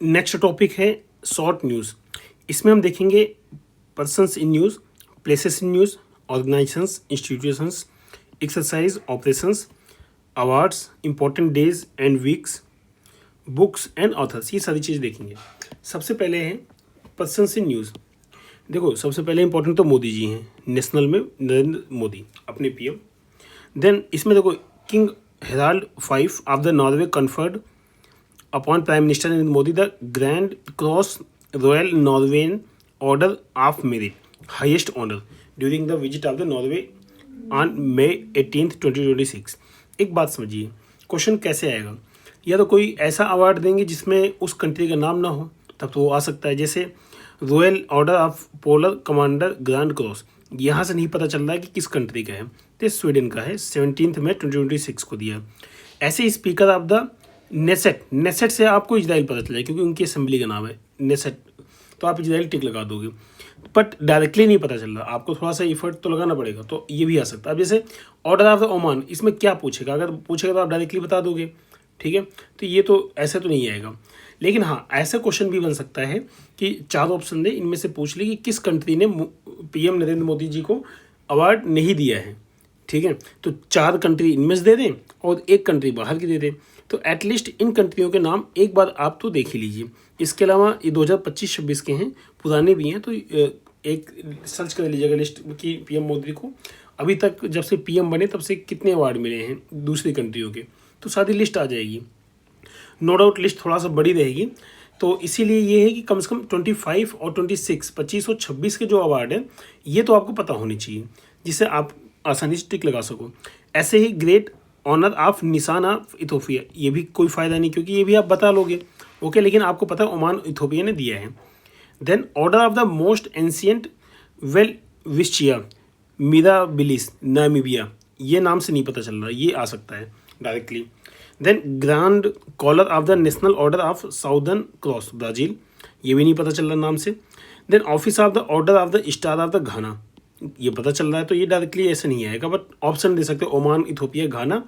Next topic है short news. इसमें हम देखेंगे persons in news, places in news, organisations, institutions, exercise, operations, awards, important days and weeks, books and authors, ये सारी चीज़ देखेंगे। सबसे पहले है पर्सन्स इन न्यूज़। देखो, सबसे पहले इंपॉर्टेंट तो मोदी जी हैं, नेशनल में नरेंद्र मोदी अपने पीएम। देन इसमें देखो, King Harald 5 of the Norway conferred upon prime minister Narendra Modi the grand cross royal Norwegian order of merit, highest honour, during the visit of the Norway on May 18, 2026। एक बात समझिए, question कैसे आएगा? या तो कोई ऐसा अवार्ड देंगे जिसमें उस कंट्री का नाम ना हो, तब तो वो आ सकता है। जैसे royal order of polar commander grand cross, यहाँ से नहीं पता चल रहा है कि किस कंट्री का है, तो स्वीडन का है, 17 मई 2026 को दिया। ऐसे speaker of the Knesset, Knesset से आपको इजराइल पता चला क्योंकि उनकी असेंबली का नाम है नेसेट, तो आप इजराइल टिक लगा दोगे, बट डायरेक्टली नहीं पता चल रहा, आपको थोड़ा सा इफर्ट तो लगाना पड़ेगा, तो ये भी आ सकता है। अब जैसे ऑर्डर ऑफ द ओमान, इसमें क्या पूछेगा? अगर पूछेगा तो आप डायरेक्टली बता दोगे, ठीक है। तो ये तो ऐसे तो नहीं आएगा, लेकिन हाँ, ऐसा क्वेश्चन भी बन सकता है कि 4 ऑप्शन दे, इनमें से पूछ ले कि किस कंट्री ने पीएम नरेंद्र मोदी जी को अवार्ड नहीं दिया है, ठीक है। तो 4 कंट्री इनमें से दे दें और 1 कंट्री बाहर की दे दें, तो एटलीस्ट इन कंट्रियों के नाम एक बार आप तो देख ही लीजिए। इसके अलावा ये 2025-26 के हैं, पुराने भी हैं, तो एक सर्च कर लीजिएगा लिस्ट कि पीएम मोदी को अभी तक जब से पीएम बने तब से कितने अवार्ड मिले हैं दूसरी कंट्रियों के, तो सारी लिस्ट आ जाएगी। नो डाउट लिस्ट थोड़ा सा बड़ी रहेगी, तो इसीलिए ये है कि कम से कम 25 और 26, 25 और 26 के जो अवार्ड हैं ये तो आपको पता होनी चाहिए, जिससे आप आसानी से टिक लगा सको। ऐसे ही ग्रेट ऑनर ऑफ निशान ऑफ इथोपिया, ये भी कोई फ़ायदा नहीं क्योंकि ये भी आप बता लोगे, ओके, लेकिन आपको पता है ओमान इथोपिया ने दिया है। Then order of the most ancient welwitschia mirabilis Namibia, ये नाम से नहीं पता चल रहा, ये आ सकता है directly. Then grand collar of the national order of southern cross Brazil, ये भी नहीं पता चल रहा नाम से। Then office of the order of the star of the Ghana, ये पता चल रहा है, तो ये डायरेक्टली ऐसे नहीं आएगा, बट ऑप्शन दे सकते हैं ओमान, इथोपिया, घाना,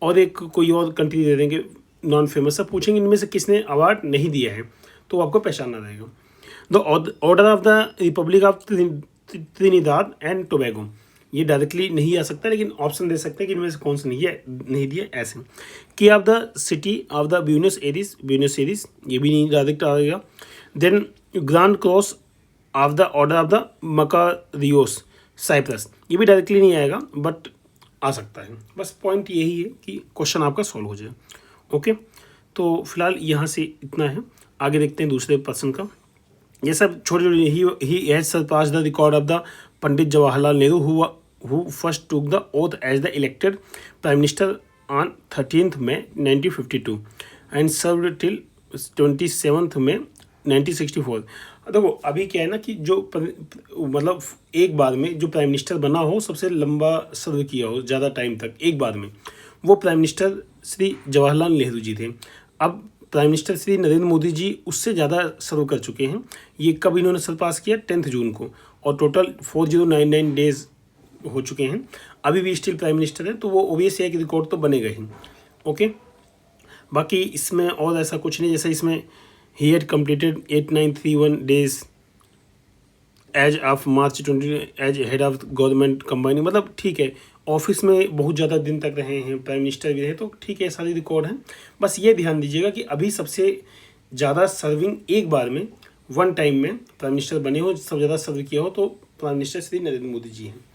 और एक कोई और कंट्री दे देंगे नॉन फेमस। सब पूछेंगे इनमें से किसने अवार्ड नहीं दिया है, तो आपको पहचानना रहेगा। The order of the Republic of Trinidad and Tobago, ये डायरेक्टली नहीं आ सकता, लेकिन ऑप्शन दे सकते हैं कि इनमें से कौन सा नहीं दिया ऐसे। Key of the city of the Buenos Aires, ये भी नहीं डायरेक्ट आएगा। Then grand cross of the order of the Makarios Cyprus, ये भी डायरेक्टली नहीं आएगा, बट आ सकता है। बस पॉइंट यही है कि क्वेश्चन आपका सॉल्व हो जाए, ओके। तो फिलहाल यहाँ से इतना है, आगे देखते हैं दूसरे पर्सन का। ये सब छोटे छोटे, he has surpassed the record of the Pandit Jawaharlal Nehru who first took the oath as the elected prime minister on 13 May 1952 and served till 27 May 1964। देखो अभी क्या है ना कि जो मतलब एक बार में जो प्राइम मिनिस्टर बना हो, सबसे लंबा सर्व किया हो ज़्यादा टाइम तक एक बार में, वो प्राइम मिनिस्टर श्री जवाहरलाल नेहरू जी थे। अब प्राइम मिनिस्टर श्री नरेंद्र मोदी जी उससे ज़्यादा सर्व कर चुके हैं। ये कब इन्होंने सरपास किया? 10 जून को, और टोटल 4099 डेज हो चुके हैं। अभी भी स्टिल प्राइम मिनिस्टर है, तो वो ओबीएस एक रिकॉर्ड तो बनेगा ही, ओके। बाकी इसमें और ऐसा कुछ नहीं, जैसे इसमें he had completed 8931 days as of March 20 as head of government combining, मतलब ठीक है, ऑफिस में बहुत ज़्यादा दिन तक रहे हैं, प्राइम मिनिस्टर भी रहे, तो ठीक है, सारी रिकॉर्ड है। बस ये ध्यान दीजिएगा कि अभी सबसे ज़्यादा सर्विंग एक बार में वन टाइम में प्राइम मिनिस्टर बने हो, सबसे ज़्यादा सर्व किया हो, तो प्राइम मिनिस्टर श्री नरेंद्र मोदी जी हैं।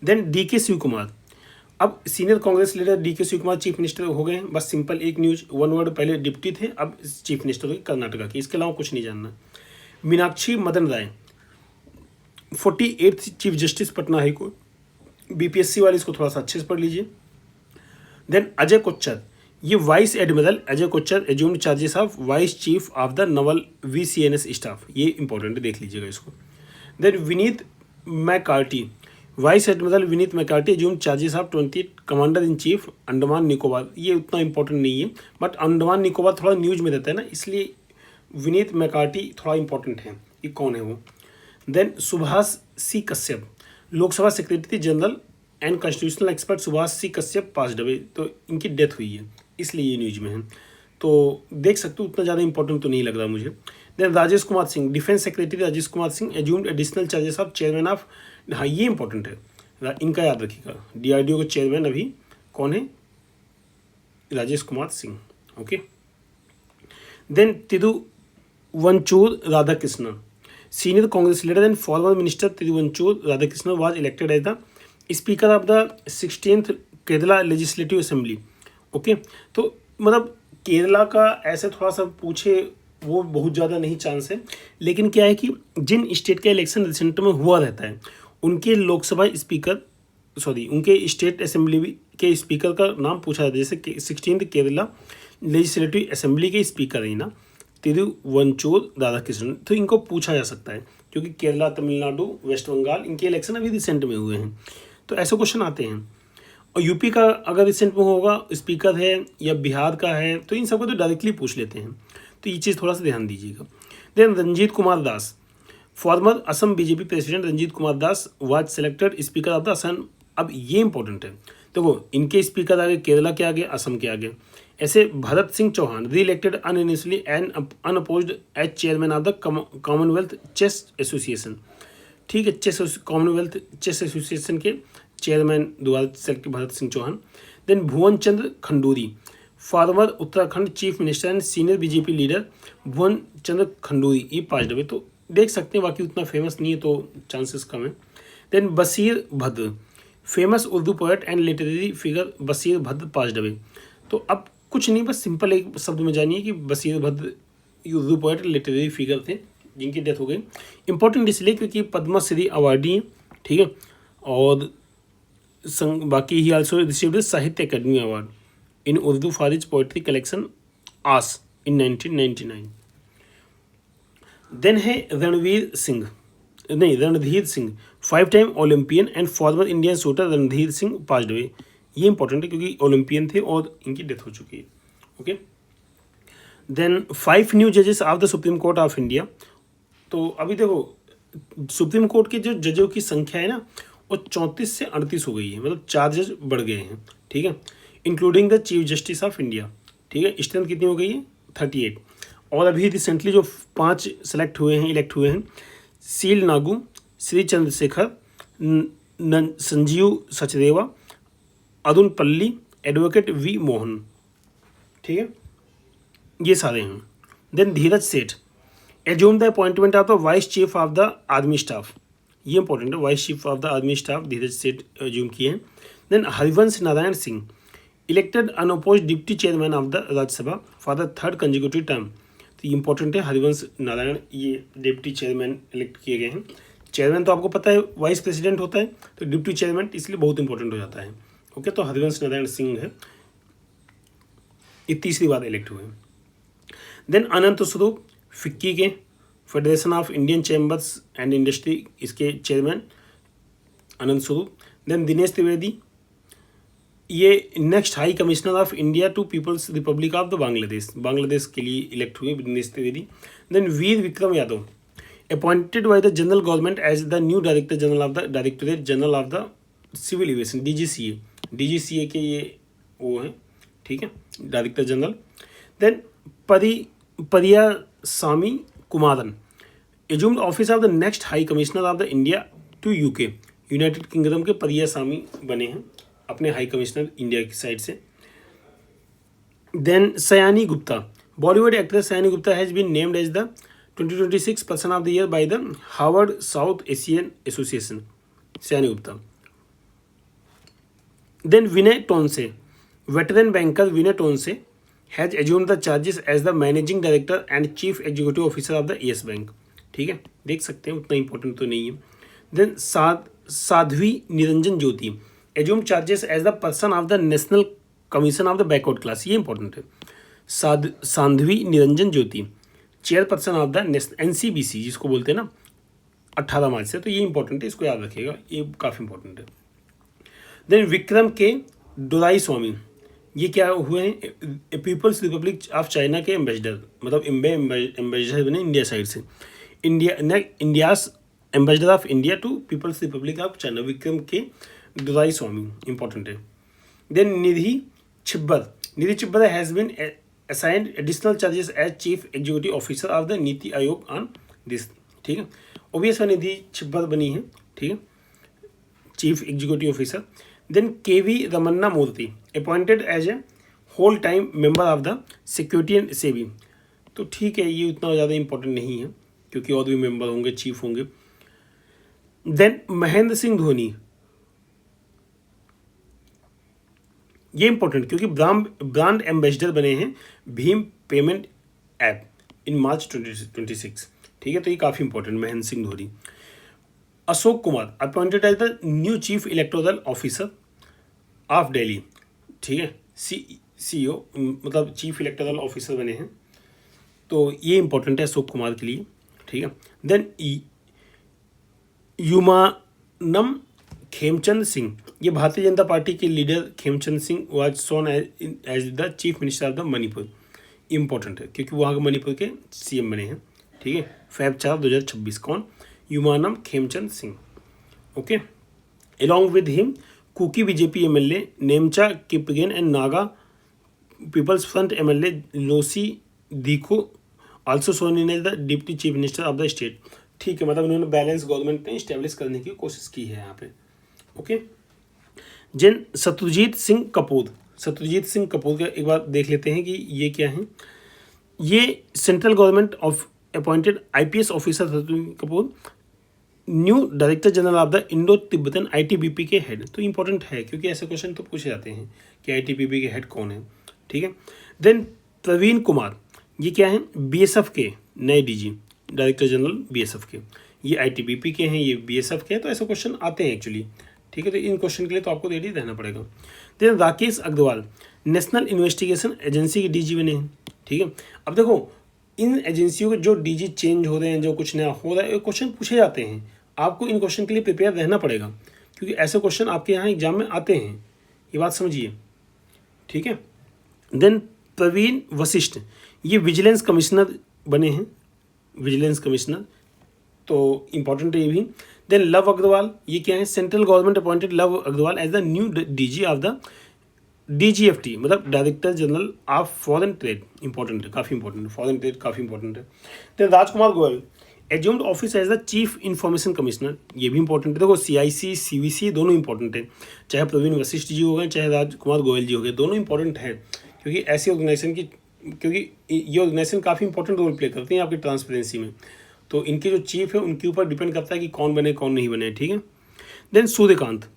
देन DK शिव कुमार, अब senior Congress leader DK Shiv Kumar chief minister हो गए हैं। बस सिंपल एक न्यूज, वन वर्ड, पहले डिप्टी थे, अब चीफ मिनिस्टर हो गए कर्नाटका के, इसके अलावा कुछ नहीं जानना। मीनाक्षी मदन राय 48th chief justice Patna high court, BPSC वाले इसको थोड़ा सा अच्छे से पढ़ लीजिए। देन अजय कोच्चर, ये vice admiral Ajay Kochhar assumed charges of vice chief of the naval VCNS staff, ये इंपॉर्टेंट है, देख लीजिएगा इसको। Then Vineet McCarty, vice admiral Vineet McCarty assumed charges of 20 commander in chief Andaman Nicobar, ये उतना इंपॉर्टेंट नहीं है, बट अंडमान निकोबार थोड़ा न्यूज में रहता है ना, इसलिए विनीत मैकार्टी थोड़ा इंपॉर्टेंट है, ये कौन है वो। Then Subhash C Kashyap, Lok Sabha secretary general and constitutional expert Subhash C Kashyap passed away, तो इनकी डेथ हुई है, इसलिए ये न्यूज में है। तो देख सकते हो, उतना ज़्यादा इंपॉर्टेंट तो नहीं लग रहा मुझे। Then Rajesh Kumar Singh, defence secretary Rajesh Kumar Singh assumed additional charges of chairman of, हाँ ये इंपॉर्टेंट है, इनका याद रखिएगा। डीआरडीओ के चेयरमैन अभी कौन है? Rajesh Kumar Singh. Okay. Then Thiruvanchoor Radhakrishnan, senior Congress leader and former minister Thiruvanchoor Radhakrishnan was elected as the speaker of the 16th Kerala legislative assembly. Okay, तो मतलब केरला का ऐसे थोड़ा सा पूछे वो बहुत ज़्यादा नहीं चांस है, लेकिन क्या है कि जिन स्टेट का इलेक्शन रिसेंट में हुआ रहता है उनके लोकसभा स्पीकर, उनके स्टेट असेंबली के स्पीकर का नाम पूछा जाता है। जैसे 16th केरला लेजिस्लेटिव असेंबली के स्पीकर है ना तिरुवंचूर राधाकृष्णन, तो इनको पूछा जा सकता है क्योंकि केरला, तमिलनाडु, वेस्ट बंगाल इनके इलेक्शन अभी रिसेंट में हुए हैं, तो ऐसे क्वेश्चन आते हैं। और यूपी का अगर रिसेंट में होगा स्पीकर है या बिहार का है तो इन सबको तो डायरेक्टली पूछ लेते हैं, तो ये चीज़ थोड़ा सा ध्यान दीजिएगा। Then Ranjit Kumar Das, former Assam BJP president Ranjit Kumar Das was selected speaker of the Assam. अब ये इंपॉर्टेंट है, देखो इनके स्पीकर आगे केरला के आगे, असम के आगे। ऐसे Bharat Singh Chauhan reelected uninitially and unopposed as chairman of the Commonwealth chess association. ठीक है, कॉमनवेल्थ चेस एसोसिएशन के चेयरमैन दोबारा select Bharat Singh Chauhan. Then Bhuvan Chandra Khanduri, former Uttarakhand chief minister and senior BJP leader Bhuvan Chandra Khanduri, ये पाँच डबे तो देख सकते हैं, बाकी उतना फेमस नहीं है तो चांसेस कम है। देन बशीर भद्र, famous Urdu poet and literary figure Bashir भद्र, पाँच डबे। तो अब कुछ नहीं, बस सिंपल एक शब्द में जानिए कि बशीर भद्र उर्दू पोएट लिटरेरी फिगर थे जिनकी डेथ हो गई। इंपॉर्टेंट इसलिए क्योंकि पद्मश्री अवार्डी हैं, ठीक है, और बाकी he also received Sahitya Akademi award in Urdu for his poetry collection Aas in 1999। Then है Randhir Singh, 5 time Olympian and former Indian shooter Randhir Singh, पाँच डबे। ये इंपॉर्टेंट है क्योंकि ओलंपियन थे और इनकी डेथ हो चुकी है। ओके। देन 5 न्यू जजेस of the supreme court of India. तो अभी देखो सुप्रीम कोर्ट के जो जजों की संख्या है ना वो 34 से 38 हो गई है, मतलब 4 जज बढ़ गए हैं, ठीक है, including the chief justice of India. ठीक है, स्ट्रेंथ कितनी हो गई है? 38। और अभी रिसेंटली जो 5 इलेक्ट हुए हैं, सील नागू, श्री चंद्रशेखर, संजीव सचदेवा, अदुन पल्ली, एडवोकेट वी मोहन, ठीक है, ये सारे हैं। Then Dheeraj Seth assume the appointment of the vice chief of the army staff, ये इंपॉर्टेंट है, vice chief of the army staff Dheeraj Seth assume किए हैं। Then Harivansh Narayan Singh elected unopposed deputy chairman of the Rajya Sabha for the 3rd consecutive term. तो ये important है, हरिवंश नारायण ये deputy chairman elect किए गए हैं। चेयरमैन तो आपको पता है वाइस प्रेसिडेंट होता है, तो डिप्टी चेयरमैन इसलिए बहुत इंपॉर्टेंट हो जाता है। ओके, तो हरिवंश नारायण सिंह है, ये तीसरी बार इलेक्ट हुए हैं। देन अनंत स्वरूप फिक्की के federation of Indian chambers and industry, इसके चेयरमैन अनंत स्वरूप। देन दिनेश त्रिवेदी, ये next high commissioner of India to peoples Republic of the Bangladesh के लिए इलेक्ट हुए Dinesh Trivedi. Then Veer Vikram Yadav appointed by the general government as the new director general of the directorate general of the civil aviation, DGCA के ये वो हैं, ठीक है, director general. Then Periyasamy Kumaran assumed office of the next high commissioner of the India to UK, United Kingdom के परियासामी बने हैं अपने हाई कमिश्नर इंडिया की साइड से। Then Sayani Gupta, Bollywood actress Sayani Gupta has been named as the 2026 person of the year by the Harvard South Asian association, Sayani Gupta. Then Vinay Tonse, veteran banker Vinay Tonse has assumed the charges as the managing director and chief executive officer of the yes bank, ठीक है, देख सकते हैं उतना important तो नहीं है। Then Sadhvi Niranjan Jyoti assume charges as the person of the national commission of the backward class, ये इंपॉर्टेंट है। Sadhvi Niranjan Jyoti chairperson of the NCBC जिसको बोलते हैं ना 18 मार्च से, तो ये इंपॉर्टेंट है, इसको याद रखिएगा, ये काफ़ी इंपॉर्टेंट है। देन विक्रम के डोराई स्वामी, ये क्या हुए हैं? पीपल्स रिपब्लिक ऑफ चाइना के एम्बेसडर, मतलब एम्बेसडर बने इंडिया साइड से, India's ambassador of India to peoples Republic of China, Vikram K Doraiswamy, important है। Then Nidhi Chhibber has been assigned additional charges as chief executive officer of the NITI Aayog on this. ठीक है, OBS निधि छिब्बर बनी है। ठीक है, chief executive officer. Then K V Ramanna Murthy appointed as a whole time member of the security and SEBI. तो ठीक है, ये उतना ज़्यादा इंपॉर्टेंट नहीं है क्योंकि और भी मेंबर होंगे, चीफ होंगे। देन महेंद्र सिंह धोनी, ये इंपॉर्टेंट क्योंकि ब्रांड एम्बेसडर बने हैं भीम पेमेंट ऐप इन मार्च 2026। ठीक है, तो ये काफ़ी important, Mahendra Singh Dhoni. Ashok Kumar appointed as the new chief electoral officer of Delhi. ठीक है, सीईओ मतलब चीफ इलेक्टोरल ऑफिसर बने हैं, तो ये इंपॉर्टेंट है अशोक कुमार के लिए। ठीक है, देन युमानम खेमचंद सिंह, ये भारतीय जनता पार्टी के leader Khemchand Singh was sworn as the chief minister of the Manipur. Important है क्योंकि वहाँ के मणिपुर के सीएम बने हैं। ठीक है, Feb 4, 2026। कौन? Yumnam Khemchand Singh. Okay, along with him Kuki BJP MLA Nemcha Kipgen and Naga people's front MLA Losii Dikho also sworn as the deputy chief minister of the state. ठीक है, मतलब उन्होंने बैलेंस गवर्नमेंट ने इस्टेब्लिश करने की कोशिश की है यहाँ पे। ओके, जिन शत्रुजीत सिंह कपूर, शत्रुजीत सिंह कपूर का एक बार देख लेते हैं कि ये क्या है। ये central government of appointed IPS officer Shatrujeet Kapoor new director general of the Indo Tibetan ITBP के हेड। तो इंपॉर्टेंट है क्योंकि ऐसे क्वेश्चन तो पूछे जाते हैं कि आईटीबीपी के हेड कौन है। ठीक है, देन प्रवीण कुमार, ये क्या है? बीएसएफ के नए डीजी, डायरेक्टर जनरल बीएसएफ के। ये आईटीबीपी के हैं, ये बीएसएफ के हैं, तो ऐसे क्वेश्चन आते हैं एक्चुअली। ठीक है, तो इन क्वेश्चन के लिए तो आपको रेडी रहना पड़ेगा। Then Rakesh Agarwal national investigation agency के डीजी बने हैं। ठीक है, अब देखो इन एजेंसियों के जो डीजी चेंज हो रहे हैं, जो कुछ नया हो रहा है, ये क्वेश्चन पूछे जाते हैं। आपको इन क्वेश्चन के लिए प्रिपेयर रहना पड़ेगा क्योंकि ऐसे क्वेश्चन आपके यहाँ एग्जाम में आते हैं, ये बात समझिए। ठीक है, देन प्रवीण वशिष्ठ, ये विजिलेंस कमिश्नर बने हैं, विजिलेंस कमिश्नर, तो इंपॉर्टेंट है ये भी। देन लव अग्रवाल, ये क्या है? Central government appointed Love Agrawal as the new DG of the DGFT, मतलब director general of foreign trade. Important है, काफ़ी इंपॉर्टेंट है, फॉरेन ट्रेड काफ़ी इंपॉर्टेंट है। Then Rajkumar Goyal assumed office as the chief information commissioner, ये भी इंपॉर्टेंट है। देखो सीआईसी सीवीसी दोनों इंपॉर्टेंट है, चाहे प्रवीण वशिष्ठ जी हो गए चाहे राजकुमार गोयल जी हो गए, दोनों इंपॉर्टेंट हैं क्योंकि ऐसी ऑर्गेनाइजेशन की, क्योंकि ये ऑर्गेनाइजेशन काफ़ी इंपॉर्टेंट रोल प्ले करती हैं आपकी ट्रांसपेरेंसी में, तो इनके जो चीफ है उनके ऊपर डिपेंड करता है कि कौन बने कौन नहीं बने। ठीक है, देन सूर्यकांत,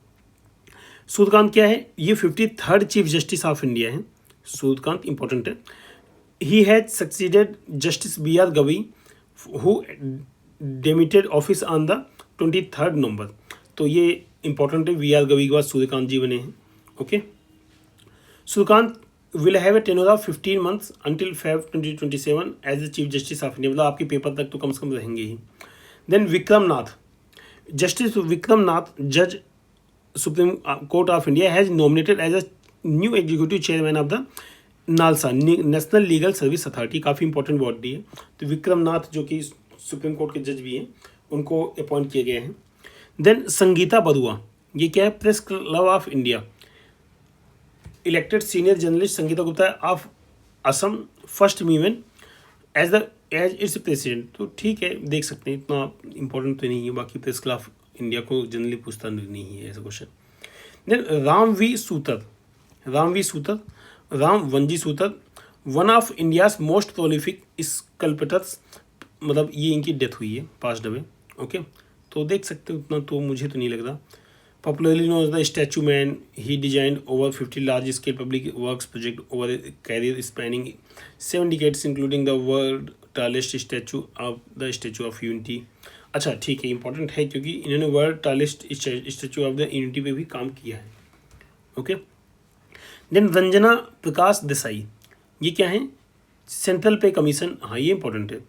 सूर्यकांत क्या है? ये 53rd chief justice of India है। सूर्यकांत इंपॉर्टेंट है। He has succeeded justice BR Gavai who demitted office on the 23rd November. तो ये इंपॉर्टेंट है, VR गवई के बाद सूर्यकांत जी बने हैं। Okay, Suryakant will have a tenure of 15 months until Feb 2027 as the chief justice of India, मतलब आपके पेपर तक तो कम से कम रहेंगे ही। देन विक्रम नाथ, जस्टिस विक्रम नाथ जज supreme court of India has nominated as a new executive chairman of the NALSA national legal service authority, काफ़ी इंपॉर्टेंट बॉडी है। तो विक्रम नाथ जो कि सुप्रीम कोर्ट के जज भी हैं, उनको अपॉइंट किए गए हैं। देन संगीता बरुआ, ये क्या है? Press club of India, elected senior journalist Sangeeta Gupta of Assam first women as its president. तो ठीक है, देख सकते हैं, इतना इंपॉर्टेंट तो नहीं है, बाकी प्रेस क्लब ऑफ इंडिया को जनरली पूछता नहीं है ऐसा question. Then Ram V Sutar one of India's most prolific sculptors, मतलब ये इनकी डेथ हुई है, पास्ट अवे। ओके, तो देख सकते हो, उतना तो मुझे तो नहीं लग रहा। Popularly known as the statue man, he designed over 50 large scale public works project over a career spanning 7 decades including the world tallest statue of the statue of unity. अच्छा ठीक है, इंपॉर्टेंट है क्योंकि इन्होंने world tallest statue of the unity पे भी काम किया है। ओके, देन रंजना प्रकाश देसाई, ये क्या है? सेंट्रल पे कमीशन, हाँ ये इंपॉर्टेंट है,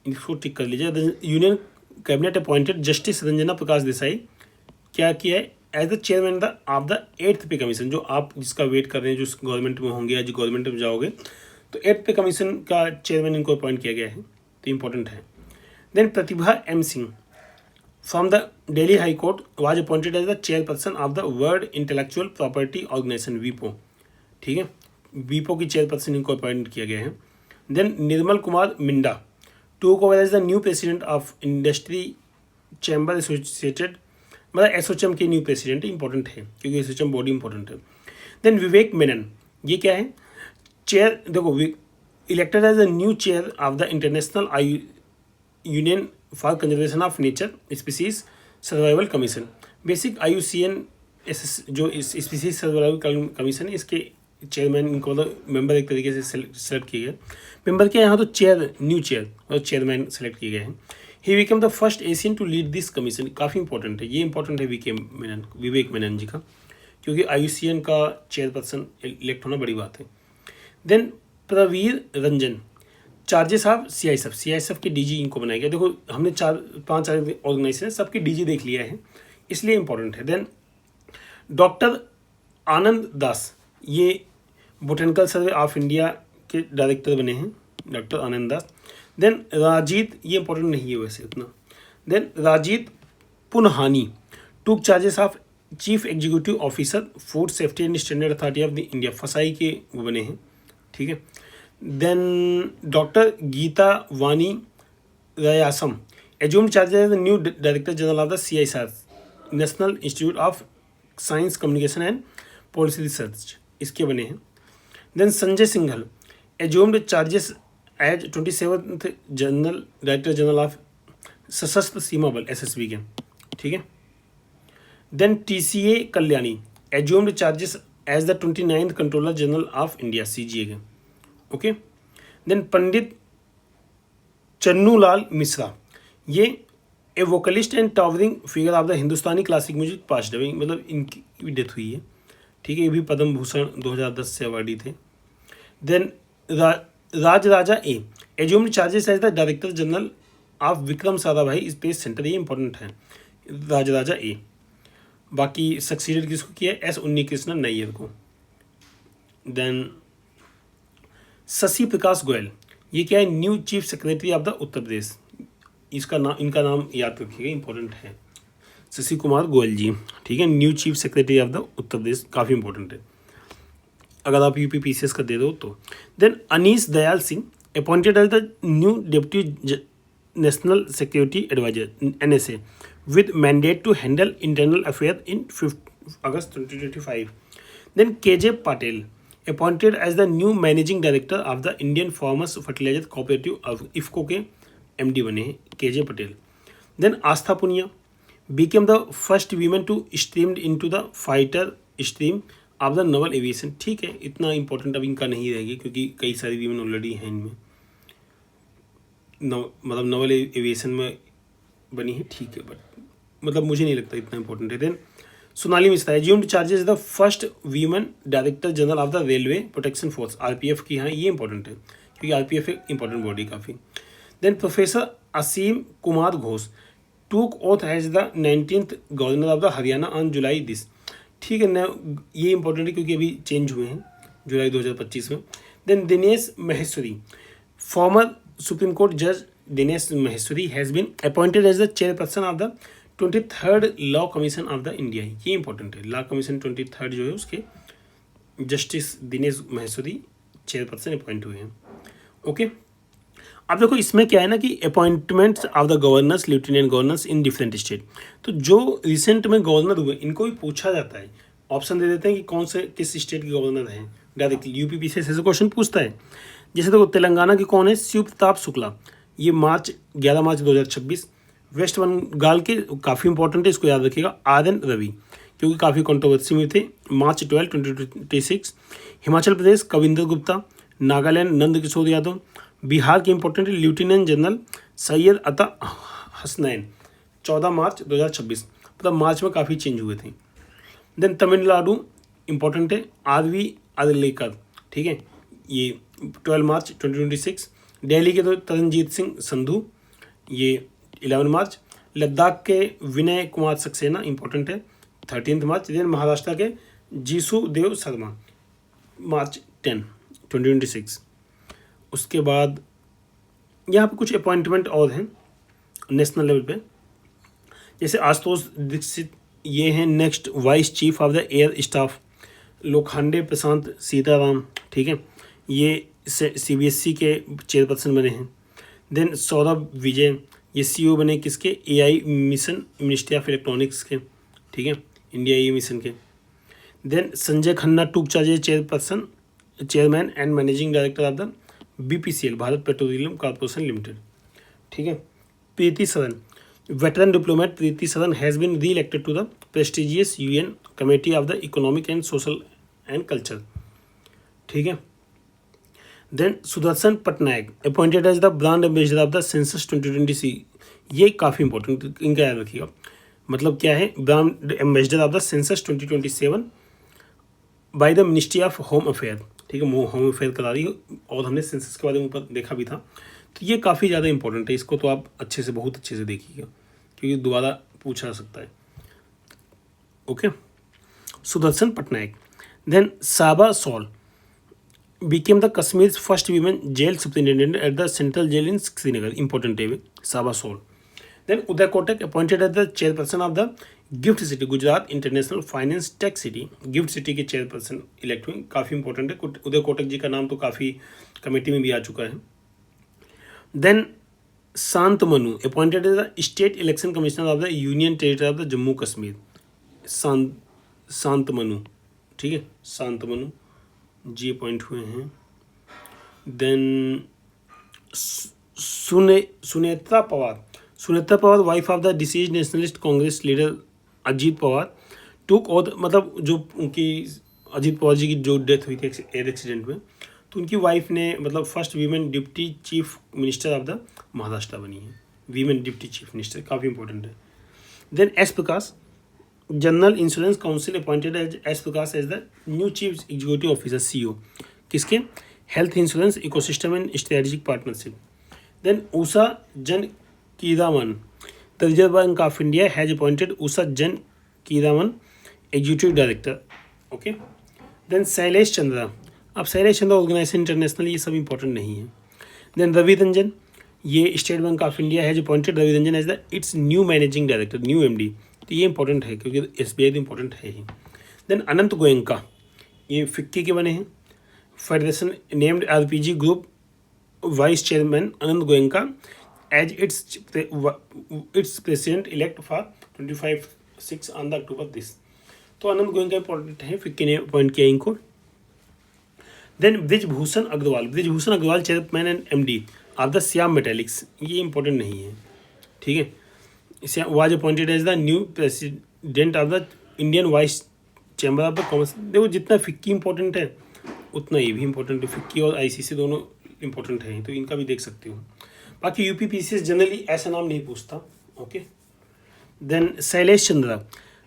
इसको टिक कर लीजिए। Union cabinet appointed justice Ranjana Prakash Desai क्या किया है? As the chairman of the 8th pay commission, जो आप जिसका वेट कर रहे हैं, जो गवर्नमेंट में होंगे या जो गवर्नमेंट में जाओगे, तो 8th पे कमीशन का चेयरमैन इनको अपॉइंट किया गया है, तो इंपॉर्टेंट है। Then Pratibha M Singh from the Delhi high court was appointed as the chairperson of the world intellectual property organization WIPO। ठीक है, वीपो की चेयरपर्सन इनको अपॉइंट किया गया है। Then Nirmal Kumar Minda took over as the new president of industry chamber associated, मतलब ASSOCHAM के न्यू प्रेसिडेंट इंपॉर्टेंट है क्योंकि एसोचैम बॉडी इंपॉर्टेंट है। देन विवेक मेनन, ये क्या है, चेयर, देखो elected as the new chair of the international union for conservation of nature species survival commission. Basic IUCN जो इस स्पीसीज सर्वाइवल कमीशन है, इसके चेयरमैन, इनको मतलब मेंबर एक तरीके से सेलेक्ट किए गए। मेंबर क्या है यहाँ, तो चेयर, न्यू चेयर और चेयरमैन सेलेक्ट किए गए हैं। He became the first Asian to lead this commission, काफ़ी इंपॉर्टेंट है, ये इंपॉर्टेंट है विवेक मेनन जी का, क्योंकि IUCN का चेयरपर्सन इलेक्ट होना बड़ी बात है। Then Pravir Ranjan, charges of CISF के DG इनको बनाया गया। देखो हमने 4-5 ऑर्गेनाइजेशन सबके DG देख लिया है, इसलिए इंपॉर्टेंट है। देन डॉक्टर आनंद दास, ये बोटेनिकल सर्वे ऑफ इंडिया के डायरेक्टर बने हैं, डॉक्टर आनंद दास। देन राजीत, ये इंपॉर्टेंट नहीं है वैसे उतना। देन राजीत पुनहानी टूक charges of chief executive officer food safety and standard authority of the India, फसाई के वो बने हैं, ठीक है। Then doctor Geeta Vani Rayasam assumed charges as the new director general of the CISR, national institute of science communication and policy research, इसके बने हैं। Then Sanjay Singhal assumed charges as 27th general director general of Sashastra Seema Bal SSB के, ठीक है। Then TCA Kalyani assumed charges as the 29th controller general of India CGA के, okay. Then Pandit Chhannulal Mishra, ये a vocalist and towering figure of the Hindustani classic music passed away, मतलब इनकी भी death हुई है, ठीक है। ये भी पद्म भूषण 2010 से अवार्डी थे। Then Raj Raja A assumed charges as the director general of Vikram Sarabhai space centre, ये इंपॉर्टेंट है, राज राजा ए। बाकी सक्सीडेड किसको किया, S उन्नीकृष्णन नैयर को। देन शशि प्रकाश गोयल, ये क्या है, new chief secretary of the Uttar Pradesh, इसका नाम, इनका नाम याद रखिएगा, इंपॉर्टेंट है, शशि कुमार गोयल जी, ठीक है, new chief secretary of the Uttar Pradesh, काफ़ी इंपॉर्टेंट है अगर आप UPPCS का दे दो तो। Then Anees Dayal Singh appointed as the new deputy national security adviser NSA with mandate to handle internal affairs in 5 August 2025. Then KJ Patel appointed as the new managing director of the Indian Farmers Fertilizer Cooperative of IFCO के MD बने हैं KJ Patel. Then Aastha Punia became the first woman to streamed into the fighter stream of the naval aviation, ठीक है, इतना important अब इनका नहीं रहेगी क्योंकि कई सारी वीमेन ऑलरेडी हैं इनमें, मतलब नवल एविएशन में बनी है, ठीक है, बट मतलब मुझे नहीं लगता इतना इंपॉर्टेंट है। Then Sonali Mishra assumed charges the first women director general of the railway protection force RPF की, हाँ ये इंपॉर्टेंट है क्योंकि RPF एक इंपॉर्टेंट बॉडी काफ़ी। Then professor Asim Kumar Ghosh took oath as the 19th governor of the Haryana on July this, ठीक है ना, ये इंपॉर्टेंट है क्योंकि अभी चेंज हुए हैं जुलाई 2025 में। Then Dinesh Maheshwari former supreme court जज Dinesh Maheshwari has been appointed as the chairperson of the 23rd law commission of the India, ये इंपॉर्टेंट है, लॉ कमीशन 23rd जो है उसके justice Dinesh Maheshwari chairperson appoint हुए हैं, ओके। अब देखो इसमें क्या है ना कि appointments of the governors lieutenant governors in different state, तो जो रिसेंट में गवर्नर हुए इनको भी पूछा जाता है, ऑप्शन दे देते हैं कि कौन से किस स्टेट के गवर्नर हैं, डायरेक्टली UPPCS ऐसे क्वेश्चन पूछता है। जैसे देखो तेलंगाना के कौन है, शिव प्रताप शुक्ला, ये 11 मार्च 2026। वेस्ट बंगाल के काफ़ी इंपॉर्टेंट है, इसको याद रखिएगा, RN रवि, क्योंकि काफ़ी कंट्रोवर्सी में थे, मार्च 12, 2026। हिमाचल प्रदेश कविंदर गुप्ता, नागालैंड नंद किशोर यादव, बिहार के इंपॉर्टेंट लेफ्टिनेंट जनरल सैयद अता हसनैन 14 मार्च 2026, मतलब मार्च में काफ़ी चेंज हुए थे। देन तमिलनाडु इंपॉर्टेंट है, RV अदलेकर, ठीक है, ये 12 मार्च 2026। दिल्ली के तो तरनजीत सिंह संधू, ये 11 मार्च। लद्दाख के विनय कुमार सक्सेना इंपॉर्टेंट है, 13 मार्च। देन महाराष्ट्र के जीसू देव शर्मा, मार्च 10, 2026। उसके बाद यहाँ पे कुछ अपॉइंटमेंट और हैं नेशनल लेवल पे, जैसे आशुतोष दीक्षित, ये हैं next vice chief of the air staff Lokhande Prashant Sitaram, ठीक है, ये CBSE के चेयरपर्सन बने हैं। देन सौरभ विजय, ये CEO बने किसके, AI mission, ministry of electronics के, ठीक है, इंडिया AI मिशन के। Then Sanjay Khanna took charges chairman and managing director of the BPCL, Bharat petroleum corporation limited, ठीक है। Preeti Sadan, veteran diplomat Preeti Sadan has been reelected to the prestigious UN committee of the economic and social and culture, ठीक है। Then Sudarshan Patnaik appointed as the brand ambassador of the census 2020, ये काफ़ी important, इनका याद रखिएगा। मतलब क्या है, brand ambassador of the census 2027 by the ministry of home affair, ठीक है, होम अफेयर करा रही है, और हमने सेंसस के बारे में ऊपर देखा भी था। तो ये काफ़ी ज़्यादा इंपॉर्टेंट है, इसको तो आप अच्छे से, बहुत अच्छे से देखिएगा, क्योंकि दोबारा पूछा जा सकता है। ओके, सुदर्शन पटनायक। देन साबा sol became the Kashmir's first women jail superintendent at the central jail in Srinagar. Important है साबा soul. Then Uday Kotak appointed as the chairperson of the Gift City Gujarat International Finance Tech City. Gift City के chairperson elect हुए, काफ़ी important है। उदय कोटक जी का नाम तो काफ़ी कमेटी में भी आ चुका है। Then शांत Manu appointed as the state election commissioner of the Union Territory of the Jammu Kashmir. शांत मनु, ठीक है, शांत मनु जी अपॉइंट हुए हैं। Then Sunetra Pawar wife of the deceased Nationalist Congress leader Ajit Pawar took और, मतलब जो उनकी अजीत पवार जी की जो डेथ हुई थी एयर एक्सीडेंट में, तो उनकी वाइफ ने, मतलब first women deputy chief minister of the Maharashtra बनी है। वीमेन डिप्टी चीफ मिनिस्टर काफ़ी इंपॉर्टेंट है। Then S Prakash, general insurance council appointed S Prakash as the new chief executive officer CEO, किसके, health insurance ecosystem and strategic partnership. Then Usha Janakiraman, the reserve bank of India has appointed Usha Janakiraman executive director, okay. Then Shailesh Chandra, अब Shailesh Chandra organisation international, ये सब important नहीं है। Then Ravi Ranjan, ये state bank of India has appointed Ravi Ranjan as the its new managing director, new MD, तो ये important है क्योंकि SBI तो इंपॉर्टेंट है ही। देन अनंत गोयंका, ये FICCI के बने हैं। Federation named RPG group vice chairman Anant Goenka as its president elect for 25/6 on the October this, तो अनंत गोयंका इंपॉर्टेंट है, FICCI ने अपॉइंट किया इनको। Then Brijbhushan Agarwal chairman and MD of the Shyam Metalics, ये इंपॉर्टेंट नहीं है, ठीक है। Was appointed as the new president of the Indian vice chamber of the commerce. देखो जितना FICCI इंपॉर्टेंट है उतना ये भी इंपॉर्टेंट है, FICCI और ICC दोनों इंपॉर्टेंट हैं, तो इनका भी देख सकते हो। बाकी UPPCS जनरली ऐसा नाम नहीं पूछता, okay. Then Shailesh Chandra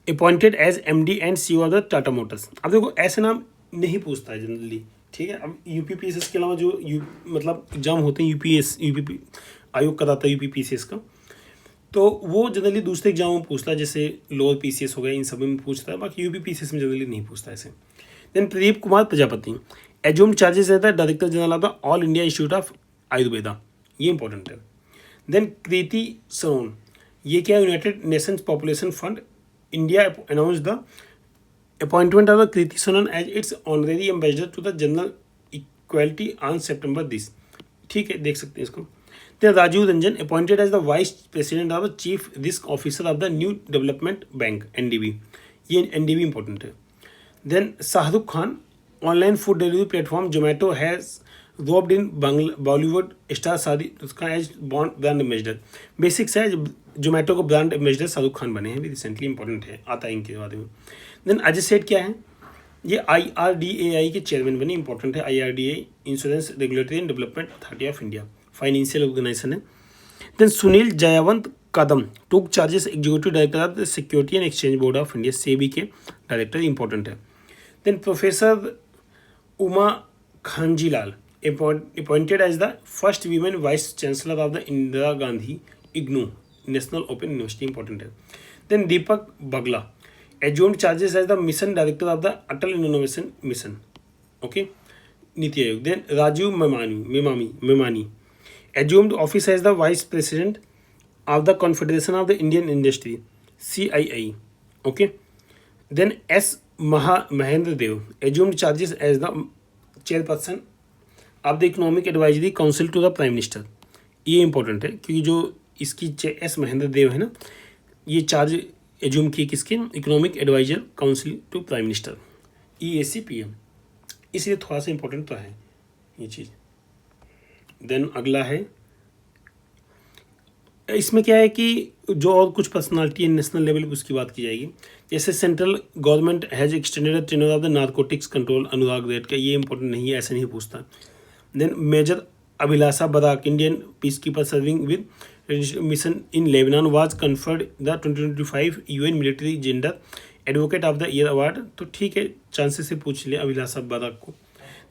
appointed as MD and CEO of the Tata Motors, अब देखो ऐसे नाम नहीं पूछता है जनरली, ठीक है। अब UPPCS के अलावा जो मतलब एग्जाम होते हैं UP आयोग कराता है UPPCS का, तो वो जनरली दूसरे एग्जाम में पूछता है, जैसे लोअर PCS हो गया, इन सब में पूछता है, बाकी UPPCS में जनरली नहीं पूछता ऐसे। Then Pradeep Kumar Prajapati assume charges रहता है director general of the all India institute of Ayurveda, ये इंपॉर्टेंट है। देन कृति सरोन, ये क्या है, united nations population fund India announce the appointment of the Kriti Sanon as its honorary ambassador to the general equality on September this, ठीक है, देख सकते हैं इसको। Then Rajiv Ranjan appointed as the Vice President of the Chief Risk Officer of the New Development Bank NDB, ये NDB important है। Then Shahrukh Khan, online food delivery platform Zomato has robed in Bollywood star शादी उसका एज ब्रांड एम्बेसडर, बेसिक्स है जोमेटो को brand ambassador Shahrukh Khan बने हैं, भी recently important है, आता है इनके बारे में। देन अजय सेठ क्या है, ये IRDAI के चेयरमैन बने, इंपॉर्टेंट है। IRDAI insurance regulatory and development authority of India, financial organisation है। Then Sunil Jaywant Kadam took charges executive director of the security and exchange board of India, SEBI के डायरेक्टर, इंपॉर्टेंट है। Then professor Uma Kanjilal appointed as the first women vice chancellor of the Indira Gandhi IGNOU national open university, important है। Then Deepak Bagla assumed charges as the mission director of the Atal innovation mission, okay, NITI Aayog. Then Rajiv Memani assumed office as the Vice President of the Confederation of the Indian Industry, CII, okay. Then S Mahendra Dev assumed charges as the chairperson of the economic advisory council to the prime minister. ये important है क्योंकि जो इसकी S Mahendra देव है ना, ये charge assume किए किसके, economic adviser council to prime minister, EACPM, इसलिए थोड़ा सा इंपॉर्टेंट तो है ये चीज़। देन अगला है, इसमें क्या है कि जो और कुछ पर्सनालिटी है नेशनल लेवल पर उसकी बात की जाएगी। जैसे central government has extended the tenure of the narcotics control Anurag रेड का, ये इंपॉर्टेंट नहीं है, ऐसे नहीं पूछता। Then major Abhilasha Barak Indian peacekeeper serving with mission in Lebanon was conferred the 2025 UN military gender advocate of the year award. तो ठीक है, चांसेस से पूछ लिया अभिलाषा बराक को।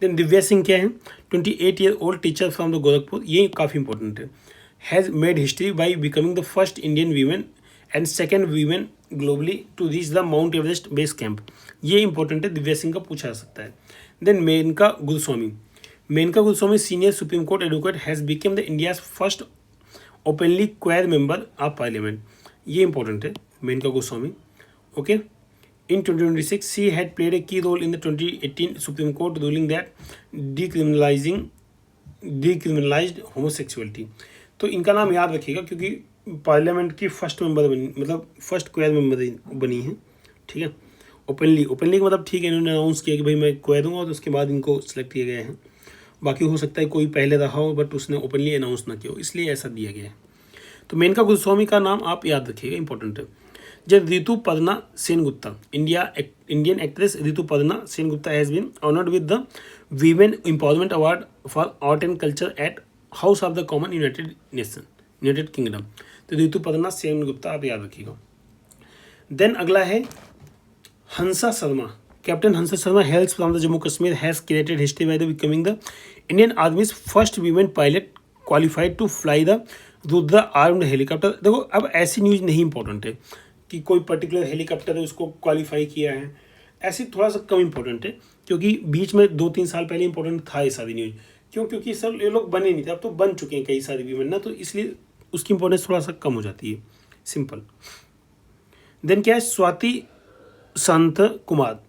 देन दिव्या सिंह क्या है, 28 year old teacher from the Gorakhpur, ये काफ़ी इंपॉर्टेंट है। Has made history by becoming the first Indian women and second women globally to reach the Mount Everest base camp, ये इंपॉर्टेंट है, दिव्या सिंह का पूछा जा सकता है। Then Menaka Guruswamy senior supreme court advocate has become the India's first openly queer member of parliament, ये important है, Menaka Goswami. Okay, in 2026 she had played a key role in the 2018 Supreme Court ruling that decriminalized homosexuality। तो इनका नाम याद रखिएगा क्योंकि parliament की first member बनी, मतलब फर्स्ट क्वेयर मेंबर बनी है, ठीक है। ओपनली का मतलब ठीक है, इन्होंने अनाउंस किया कि भाई मैं क्वेयर हूँ और उसके बाद इनको सेलेक्ट किए गए हैं। बाकी हो सकता है कोई पहले रहा हो बट उसने ओपनली अनाउंस ना किया हो, इसलिए ऐसा दिया गया है। तो मेनका गोस्वामी का नाम आप याद रखिएगा, इंपॉर्टेंट है। जब Rituparna Sengupta Indian actress Rituparna Sengupta has been honoured with the women empowerment award for art and culture at house of the common united kingdom. तो ऋतुपर्णा सेनगुप्ता आप याद रखिएगा। देन अगला है Hansa Sharma, captain Hansa Sharma hails from the Jammu Kashmir has created history by the becoming the Indian army's first women pilot qualified to fly the Rudra armed helicopter. देखो अब ऐसी news नहीं इंपॉर्टेंट है कि कोई पर्टिकुलर हेलीकॉप्टर है उसको क्वालिफाई किया है, ऐसी थोड़ा सा कम इंपॉर्टेंट है क्योंकि बीच में 2-3 साल पहले इंपॉर्टेंट था ये सारी न्यूज़। क्यों? क्योंकि सर ये लोग बने नहीं थे, अब तो बन चुके हैं कई सारे वीमेन ना, तो इसलिए उसकी इंपॉर्टेंस थोड़ा सा कम हो जाती है, सिंपल। देन क्या है, Swati Sant Kumar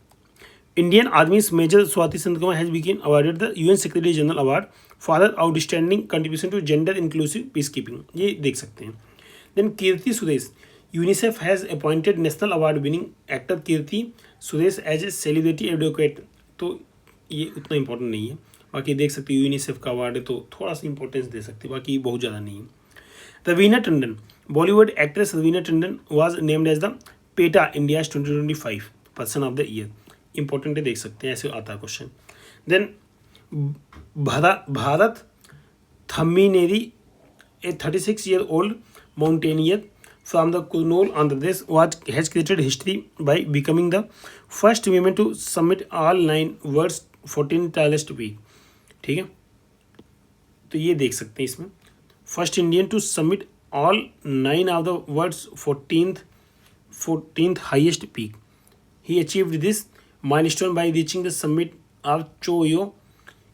Indian army's major Swati Sant Kumar has been awarded the UN secretary general award for outstanding contribution to gender inclusive peace keeping, ये देख सकते हैं। Then Keerthy Suresh UNICEF has appointed national award winning actor Keerthy Suresh as a celebrity advocate, तो ये उतना important नहीं है, बाकी देख सकते हैं यूनिसेफ का अवार्ड है तो थोड़ा सा इंपॉर्टेंस दे सकते हैं, बाकी बहुत ज़्यादा नहीं है। Raveena Tandon Bollywood actress Raveena Tandon was named as the PETA India's 2025 person of the year, important है, देख सकते हैं, ऐसे आता है question. Then Bharath Thammineni a 36 year old mountaineer from the Kurnool, Andhra Pradesh has created history by becoming the first woman to summit all 9 world's 14 tallest peak, ठीक है। तो ये देख सकते हैं इसमें, first Indian to summit all 9 of the world's 14th highest peak. He achieved this milestone by reaching the summit of Cho Oyu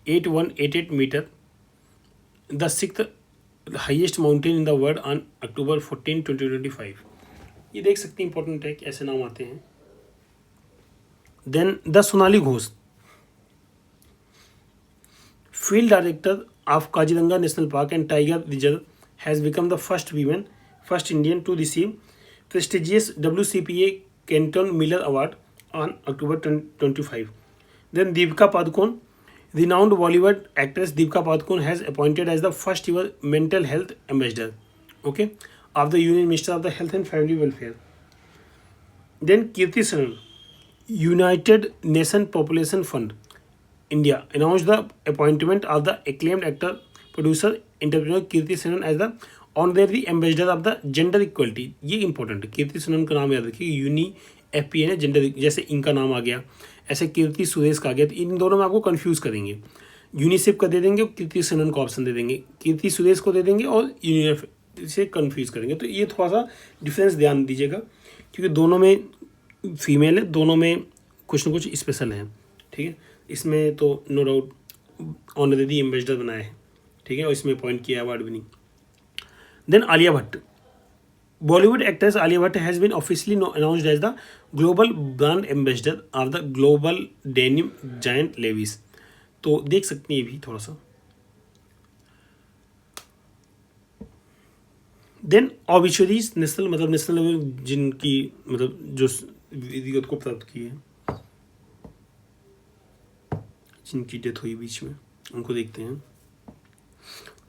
8188 metre, the 6th highest mountain in the world on October 14, 2025। ये देख सकते हैं, इंपॉर्टेंट है कि ऐसे नाम आते हैं। Then the Sonali Ghosh field director of Kaziranga national park and tiger reserve has become the first Indian to receive prestigious WCPA Kenton Miller award on October 25। Then Deepika Padukone renowned Bollywood actress Deepika Padukone has appointed as the first ever mental health ambassador, okay, of the Union Minister of the Health and Family Welfare. Then Kirti Sanon, United Nations Population Fund India announced the appointment of the acclaimed actor, producer, entrepreneur Kirti Sanon as the honorary ambassador of the gender equality। ये important है, कीर्ति सनन का नाम याद रखिए, UNFPA ने gender, जैसे इनका नाम आ गया ऐसे कीर्ति सुरेश का आ गया, तो इन दोनों में आपको कंफ्यूज करेंगे, यूनिसेफ का दे देंगे और कीर्ति सनन को ऑप्शन दे देंगे, कीर्ति सुरेश को दे देंगे और यूनिसेफ से कंफ्यूज करेंगे। तो ये थोड़ा सा डिफरेंस ध्यान दीजिएगा क्योंकि दोनों में फीमेल है, दोनों में कुछ ना कुछ स्पेशल है, ठीक है। इसमें तो नो डाउट ऑनरेरी एम्बेसडर बनाया है, ठीक है, और इसमें अपॉइंट किया award winning. Then Alia Bhatt Bollywood actress Alia Bhatt has been officially announced as the global brand ambassador of the global denim giant Levi's. तो देख सकते हैं ये भी थोड़ा सा. देन ऑबिचुरीज नेशनल मतलब नेशनल लेवल जिनकी मतलब जो विधिवत को प्राप्त की है, जिनकी डेथ हुई बीच में, उनको देखते हैं.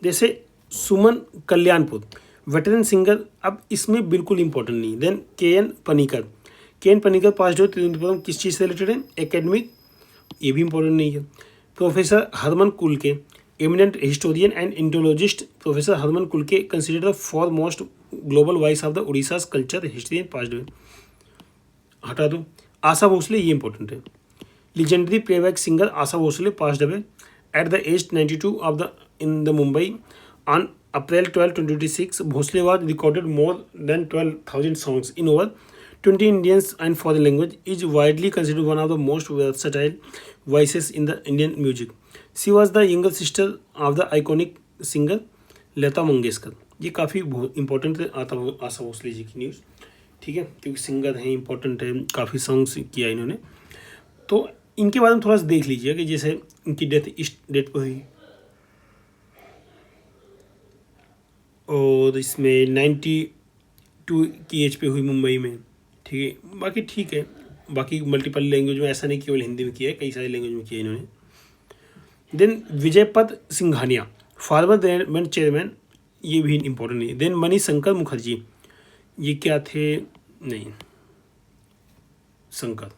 जैसे सुमन कल्याणपुर वेटरन सिंगर, अब इसमें बिल्कुल इंपॉर्टेंट नहीं. देन के एन पनीकर पास जो तिरुवनंतपुरम किस चीज़ से रिलेटेड है, एकेडमिक, ये भी इंपॉर्टेंट नहीं है. Professor Hermann Kulke eminent historian and Indologist, professor Hermann Kulke considered the foremost global voice of the Orissa's culture history passed away, हटा दो. आशा भोसले, ये इंपॉर्टेंट है. legendary playback singer Asha Bhosle passed away at the age 92 of the in the Mumbai on April 12, 2026. Bhosle was recorded more than 12,000 songs in over 20 Indian and foreign language. Is widely considered one of the most versatile voices in the Indian music. She was the younger sister of the iconic singer Lata Mangeshkar. ये काफ़ी important है आशा भोसले जी की news, ठीक है, क्योंकि singer हैं, important है, काफ़ी सॉन्ग्स किया इन्होंने. तो इनके बारे में थोड़ा सा देख लीजिए कि जैसे इनकी डेथ इस डेट पर हुई और इसमें 92 की एज पे हुई मुंबई में, ठीक है. बाकी ठीक है, बाकी मल्टीपल लैंग्वेज में, ऐसा नहीं केवल हिंदी में किया है, कई सारी लैंग्वेज में किया इन्होंने. Then Vijaypat Singhania former government chairman, ये भी इंपॉर्टेंट नहीं. देन मणिशंकर मुखर्जी, ये क्या थे, नहीं शंकर,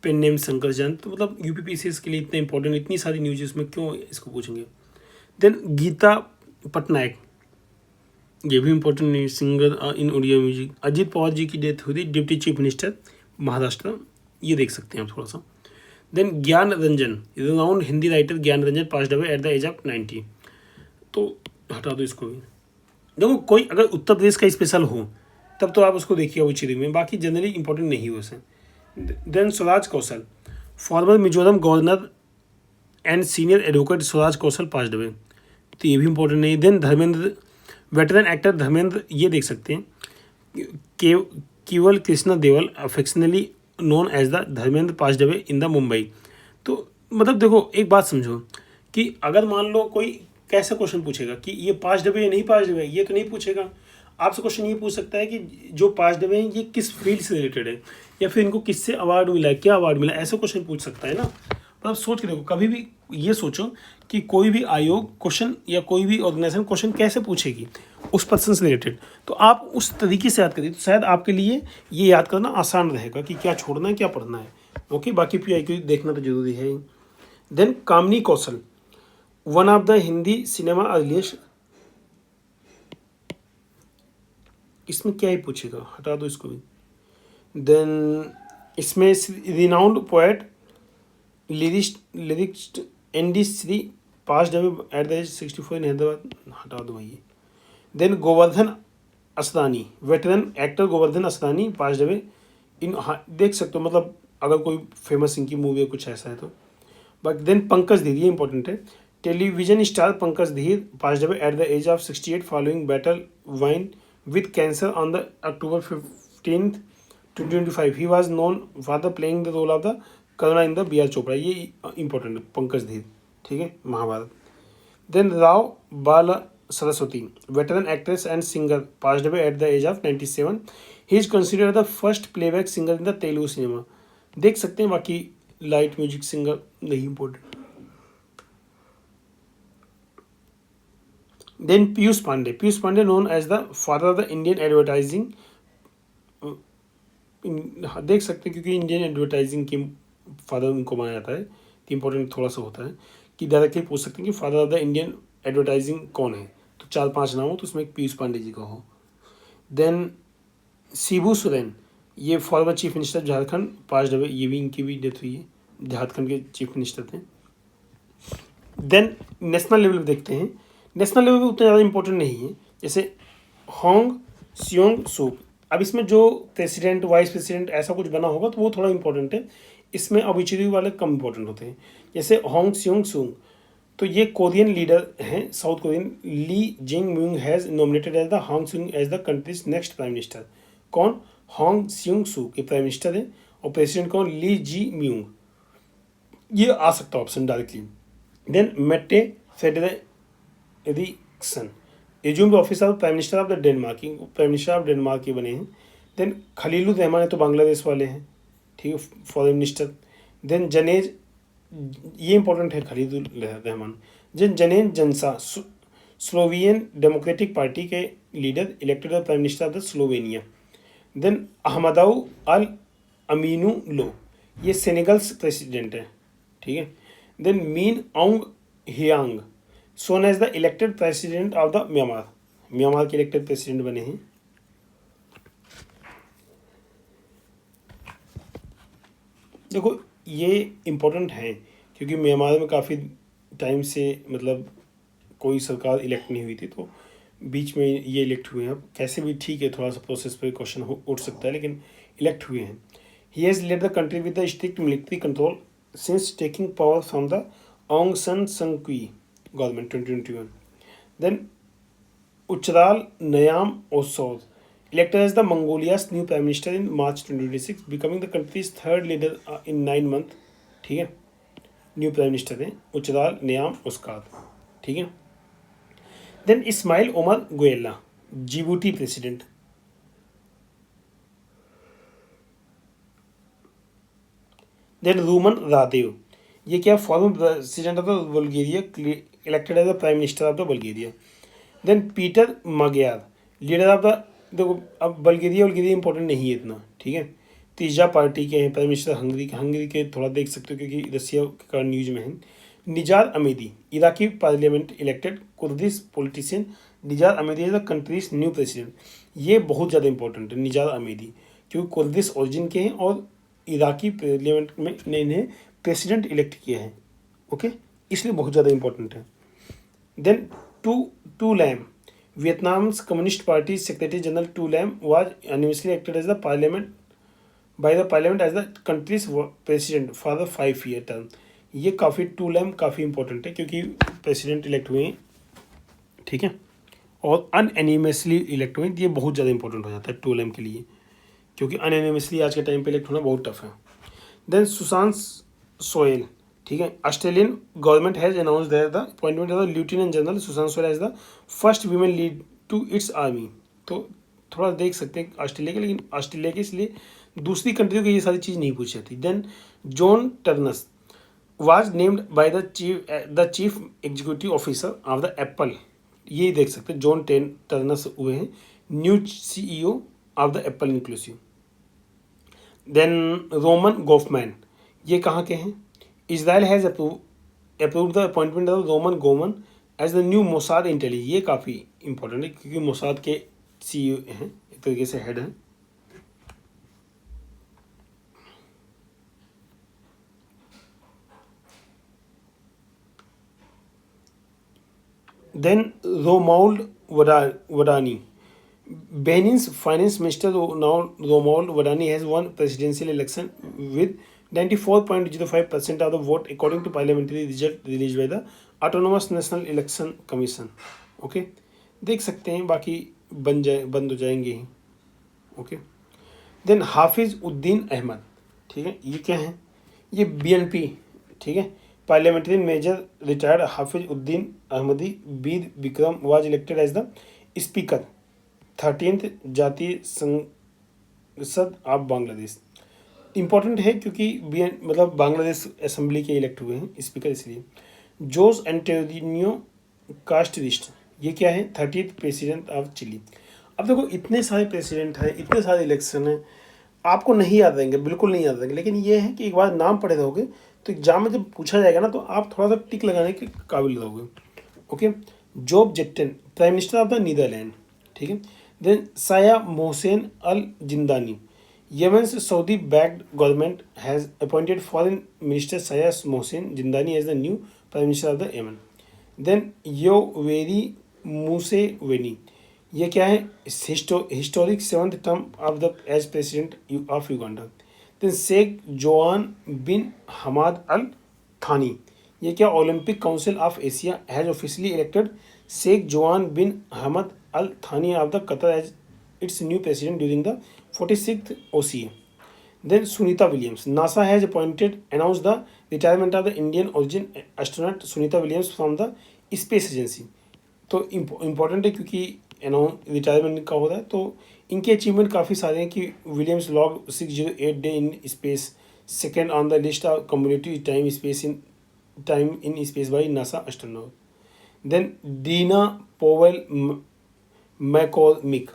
पेन नेम शंकर जैन. तो मतलब यूपीपीसीएस के लिए इतना इंपॉर्टेंट, इतनी सारी न्यूज इसमें क्यों इसको पूछेंगे. देन गीता पटनायक, ये भी इंपॉर्टेंट नहीं, singer in Odia music. Ajit Pawar ji की डेथ हुई थी, डिप्टी चीफ मिनिस्टर महाराष्ट्र, ये देख सकते हैं आप थोड़ा सा. देन ज्ञान Ranjan, renowned Hindi writer Gyan Ranjan passed away at the age of 90. तो हटा दो इसको भी. देखो कोई अगर उत्तर प्रदेश का स्पेशल हो तब तो आप उसको देखिए ऑबिचुरी में, बाकी जनरली इंपॉर्टेंट नहीं हो उसे. Then Swaraj Kaushal former Mizoram governor and senior advocate Swaraj Kaushal passed away, तो ये भी इंपॉर्टेंट नहीं. Then Dharmendra veteran actor Dharmendra, ये देख सकते हैं. Kewal Krishan Deol affectionately known as the Dharmendra passed away in the Mumbai. तो मतलब देखो एक बात समझो कि अगर मान लो कोई कैसा क्वेश्चन पूछेगा कि ये पास्ड अवे या नहीं पास्ड अवे, ये तो नहीं पूछेगा. आपसे क्वेश्चन ये पूछ सकता है कि जो पास्ड अवे हैं ये किस फील्ड से रिलेटेड है, या फिर इनको किससे अवार्ड मिला है, क्या अवार्ड मिला है, ऐसा क्वेश्चन पूछ सकता है ना. तो आप सोच के देखो, कभी भी ये सोचो कि कोई भी आयोग क्वेश्चन या कोई भी ऑर्गेनाइजेशन क्वेश्चन कैसे पूछेगी उस पर्सन से रिलेटेड, तो आप उस तरीके से याद करिए, तो शायद आपके लिए ये याद करना आसान रहेगा कि क्या छोड़ना है क्या पढ़ना है. ओके, बाकी PIQ देखना तो जरूरी है. Then Kamini Kaushal one of the Hindi cinema earliest, इसमें क्या ही पूछेगा, हटा दो इसको भी. देन इसमें renowned poet lyricist ND Sri passed away at the age 64 in Hyderabad, हटा दो भाई. Then Govardhan Asrani veteran actor Govardhan Asrani passed away in, देख सकते हो, मतलब अगर कोई फेमस इनकी मूवी है कुछ ऐसा है तो. बट देन पंकज धीर, ये इंपॉर्टेंट है. Television star Pankaj Dhir passed away at the age of 68 following battle वाइन with cancer on the October 15th 2025. He was known for the playing the role of the Karuna in the B.R. Chopra. ये important है, पंकज धीर, ठीक है, Mahabharat. Then Rao Bala Saraswathi veteran actress and singer passed away at the age of 97. He is considered the first playback singer in the Telugu cinema, देख सकते हैं. बाकी light music singer नहीं important. Then Piyush Pandey known as the father of the Indian advertising, देख सकते हैं क्योंकि Indian advertising के फादर उनको माना जाता है, तो इंपॉर्टेंट थोड़ा सा होता है कि डायरेक्टली पूछ सकते हैं कि father of the Indian advertising कौन है, तो 4-5 नाम हो तो उसमें एक पीयूष पांडे जी का हो. देन शिबू सोरेन, ये former chief minister Jharkhand passed away, ये भी इनकी भी डेथ हुई है, झारखंड के चीफ मिनिस्टर थे. देन नेशनल लेवल पर देखते हैं. नेशनल लेवल पे उतना ज़्यादा इंपॉर्टेंट नहीं है, जैसे होंग सियोंग सूक. अब इसमें जो प्रेसिडेंट वाइस प्रेसिडेंट ऐसा कुछ बना होगा तो वो थोड़ा इंपॉर्टेंट है, इसमें ऑबिचुरी वाले कम इंपॉर्टेंट होते हैं. जैसे होंग सियोंग सूंग तो ये कोरियन लीडर हैं, साउथ कोरियन। ली जिंग Myung has nominated as the Hong Seung as the country's next prime minister. कौन? हांग स्यूंग सू के प्राइम मिनिस्टर हैं। और प्रेसिडेंट कौन? Lee Jae Myung. ये आ सकता है option directly. Then Mette Frederiksen assume the office of prime minister of the Denmark, prime minister of Denmark के बने हैं। देन खलीलुर रहमान है तो बांग्लादेश वाले हैं, ठीक है, फॉरेन मिनिस्टर। देन जनेज, ये इंपॉर्टेंट है Khalilur Rahman. Janez Jansa Slovenian democratic party के leader, elected prime minister of the Slovenia. Then Ahmadou Al Aminou Lo, ये सेनेगल्स प्रेसिडेंट है, ठीक है। Then Min Aung Hlaing sworn as the elected president of the Myanmar, Myanmar के elected president बने हैं। देखो ये इम्पोर्टेंट है क्योंकि म्यांमार में काफ़ी टाइम से मतलब कोई सरकार इलेक्ट नहीं हुई थी, तो बीच में ये इलेक्ट हुए हैं। अब कैसे भी ठीक है, थोड़ा सा प्रोसेस पे क्वेश्चन उठ सकता है, लेकिन इलेक्ट हुए हैं। He has led the country with the strict military control since taking power from the Aung San Suu Kyi government 2021। Then Uchral Nyam Osor elected as the Mongolia's new prime minister in March 2026, becoming the country's third leader in 9 months, ठीक है। New prime minister हैं उचराल नयाम Oscar, ठीक है। Then Ismail Omar Guelleh Djibouti president. Then Rumen Radev, ये क्या? Former president of the Bulgaria, elected as the prime minister of the Bulgaria. Then Peter Magyar, leader of the, देखो अब Bulgaria important नहीं है इतना, ठीक है। तीजा पार्टी के हैं प्राइम मिनिस्टर हंगरी के थोड़ा देख सकते हो क्योंकि रसिया के कारण न्यूज में है। Nizar Amedi Iraqi parliament elected Kurdish politician. Nizar Amedi is the country's new president. ये बहुत ज़्यादा इंपॉर्टेंट है निजार अमेदी, क्योंकि कुर्दिश ओरिजिन के हैं और इराकी पार्लियामेंट में ने इन्हें प्रेसिडेंट इलेक्ट किया है, ओके, इसलिए बहुत ज़्यादा इंपॉर्टेंट है। Then To Lam, Vietnam's Communist Party Secretary General Tu Lam was unanimously elected as the parliament as the country's president for the 5-year term. ये काफ़ी टू लैम काफ़ी इंपॉर्टेंट है क्योंकि प्रेसिडेंट इलेक्ट हुए हैं, ठीक है, और अनएनिमसली इलेक्ट हुए हैं। ये बहुत ज़्यादा इंपॉर्टेंट हो जाता है टू लैम के लिए, क्योंकि अनएनिमसली आज के टाइम पे इलेक्ट होना बहुत टफ है। देन सुशांत सोहेल, ठीक है, Australian government has announce that the appointment of the lieutenant general Sushant Sohel as the first women lead to its army. तो थोड़ा देख सकते हैं ऑस्ट्रेलिया के, लेकिन ऑस्ट्रेलिया के इसलिए दूसरी कंट्रियों की ये सारी चीज़ नहीं पूछी जाती। Then John Ternus was named by the chief executive officer of the Apple. ये देख सकते हैं जॉन टर्नस हुए हैं new CEO of the Apple inclusive. Then Roman Gofman, ये कहाँ के हैं? Israel has approved the appointment of Roman Goman as the new Mossad intelligence। ये काफ़ी इंपॉर्टेंट है क्योंकि मोसाद के CEO हैं, एक तरीके से हेड हैं। Then Romuald Wadagni, Benin's finance minister Romuald Wadani has won presidential election with 94.05% of the vote according to parliamentary result released by the Autonomous National Election Commission। Okay, देख सकते हैं, बाकी बंद हो जाएंगे ही, ओके। देन हाफिज उद्दीन अहमद, ठीक है, ये क्या है? ये BNP, ठीक है, parliamentary major retired Hafiz Uddin Ahmadi Bir Bikram was elected as the speaker 13th Jatiya संसद ऑफ बांग्लादेश। इम्पॉर्टेंट है क्योंकि मतलब बांग्लादेश असेंबली के इलेक्ट हुए हैं स्पीकर, इसलिए। जोस एंटोनियो कास्टरिस्ट, ये क्या है? 30th president of chilli. अब देखो इतने सारे प्रेसिडेंट हैं, इतने सारे इलेक्शन हैं, आपको नहीं याद रहेंगे, बिल्कुल नहीं याद रहेंगे, लेकिन ये है कि एक बार नाम पढ़े रहोगे तो एग्जाम में जब पूछा जाएगा ना तो आप थोड़ा सा टिक लगाने के काबिल रहोगे, okay. Rob Jetten, prime minister of the Netherlands, ठीक है। Then Shaya Mohsen Al Zindani, Yemen's Saudi-backed government has appointed foreign minister Saya Mohsen Jindani as the new prime minister of the Yemen. Then Yoweri Museveni, ये क्या है? Historic 7th term of the as president of Uganda. Then Sheikh Joan bin Hamad Al Thani, ये क्या, Olympic council of Asia has officially elected Sheikh Joaan bin Ahmad Al Thani of the Qatar as its new president during the 46th OCA. Then Sunita Williams. NASA has announced the retirement of the Indian origin astronaut Sunita Williams from the Space Agency. तो important है क्योंकि retirement का हो रहा है, तो इनके achievement काफ़ी सारे हैं कि Williams log 608 day in space, second on the list of community time in space by NASA astronaut. Then Dina Powell McCormick.